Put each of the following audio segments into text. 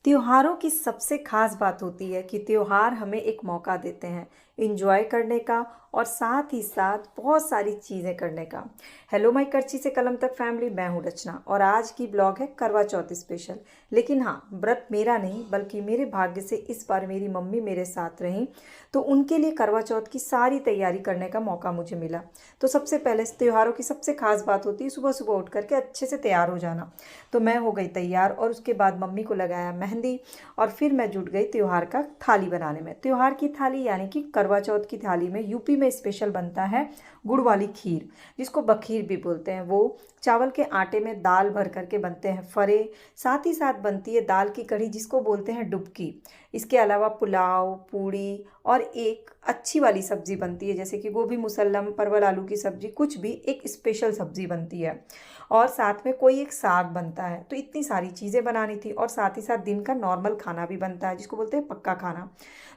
त्योहारों की सबसे खास बात होती है कि त्योहार हमें एक मौका देते हैं इंजॉय करने का और साथ ही साथ बहुत सारी चीज़ें करने का। हेलो माय करची से कलम तक फैमिली, मैं हूँ रचना और आज की ब्लॉग है करवा चौथ स्पेशल। लेकिन हाँ, व्रत मेरा नहीं बल्कि मेरे भाग्य से इस बार मेरी मम्मी मेरे साथ रहीं, तो उनके लिए करवा चौथ की सारी तैयारी करने का मौका मुझे मिला। तो सबसे पहले त्योहारों की सबसे खास बात होती है सुबह सुबह उठ करके अच्छे से तैयार हो जाना। तो मैं हो गई तैयार और उसके बाद मम्मी को लगाया मेहंदी और फिर मैं जुट गई त्योहार का थाली बनाने में। त्योहार की थाली यानी कि करवा चौथ की थाली में यूपी में स्पेशल बनता है गुड़ वाली खीर, जिसको बखीर भी बोलते हैं। वो चावल के आटे में दाल भर करके बनते हैं फरे, साथ ही साथ बनती है दाल की कढ़ी जिसको बोलते हैं डुबकी। इसके अलावा पुलाव, पूड़ी और एक अच्छी वाली सब्जी बनती है जैसे कि गोभी मुसल्लम, परवल आलू की सब्जी, कुछ भी एक स्पेशल सब्जी बनती है और साथ में कोई एक साग बनता है। तो इतनी सारी चीज़ें बनानी थी और साथ ही साथ दिन का नॉर्मल खाना भी बनता है जिसको बोलते हैं पक्का खाना।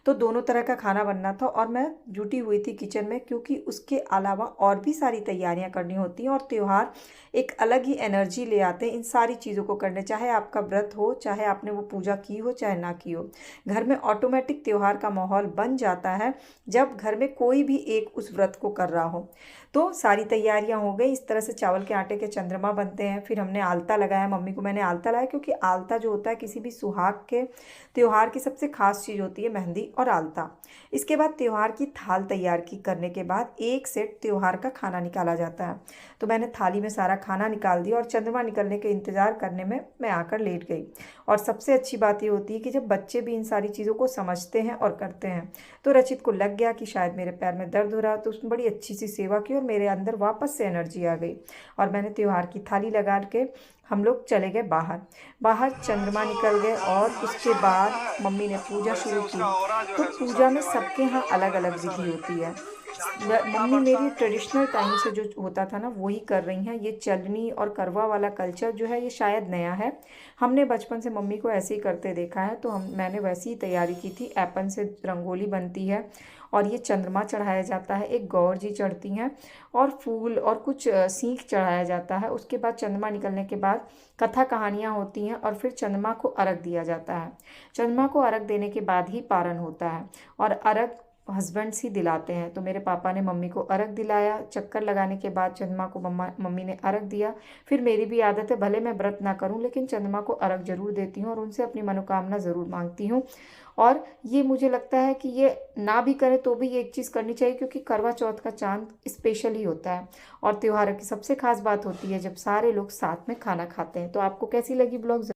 तो दोनों तरह का खाना बनना था और मैं जुटी हुई थी किचन में, क्योंकि उसके अलावा और भी सारी तैयारियां करनी होती हैं और त्यौहार एक अलग ही एनर्जी ले आते हैं इन सारी चीज़ों को करने। चाहे आपका व्रत हो, चाहे आपने वो पूजा की हो, चाहे ना की हो, घर में ऑटोमेटिक त्यौहार का माहौल बन जाता है जब घर में कोई भी एक उस व्रत को कर रहा हो। तो सारी तैयारियां हो गई। इस तरह से चावल के आटे के चंद्रमा बनते हैं। फिर हमने आलता लगाया, मम्मी को मैंने आलता लगाया क्योंकि आलता जो होता है किसी भी सुहाग के त्यौहार की सबसे खास चीज़ होती है, मेहंदी और आलता। इसके बाद त्यौहार की थाल तैयार की करने के बाद एक सेट त्यौहार का खाना निकाला जाता है। तो मैंने थाली में सारा खाना निकाल दिया और चंद्रमा निकलने के इंतज़ार करने में मैं आकर लेट गई। और सबसे अच्छी बात ये होती है कि जब बच्चे भी इन सारी चीज़ों को समझते हैं और करते हैं। तो रचित को लग गया कि शायद मेरे पैर में दर्द हो रहा, तो उसने बड़ी अच्छी सी सेवा की और मेरे अंदर वापस से एनर्जी आ गई और मैंने त्यौहार की थाली लगा के हम लोग चले गए बाहर। बाहर चंद्रमा निकल गए और उसके बाद मम्मी ने पूजा शुरू की। तो पूजा में सबके यहाँ अलग अलग विधि होती है। मम्मी मेरी ट्रेडिशनल टाइम से जो होता था ना वही कर रही हैं। ये चलनी और करवा वाला कल्चर जो है ये शायद नया है। हमने बचपन से मम्मी को ऐसे ही करते देखा है, तो मैंने वैसी ही तैयारी की थी। एपन से रंगोली बनती है और ये चंद्रमा चढ़ाया जाता है, एक गौर जी चढ़ती हैं और फूल और कुछ सीख चढ़ाया जाता है। उसके बाद चंद्रमा निकलने के बाद कथा कहानियाँ होती हैं और फिर चंद्रमा को अर्घ दिया जाता है। चंद्रमा को अर्घ देने के बाद ही पारण होता है और अर्घ हस्बैंड्स ही दिलाते हैं। तो मेरे पापा ने मम्मी को अर्घ दिलाया। चक्कर लगाने के बाद चंद्रमा को मम्मी ने अर्घ दिया। फिर मेरी भी आदत है, भले मैं व्रत ना करूं लेकिन चंद्रमा को अर्घ जरूर देती हूँ और उनसे अपनी मनोकामना ज़रूर मांगती हूँ। और ये मुझे लगता है कि ये ना भी करें तो भी ये एक चीज़ करनी चाहिए, क्योंकि करवा चौथ का चांद स्पेशल ही होता है और त्योहार की सबसे खास बात होती है जब सारे लोग साथ में खाना खाते हैं। तो आपको कैसी लगी ब्लॉग?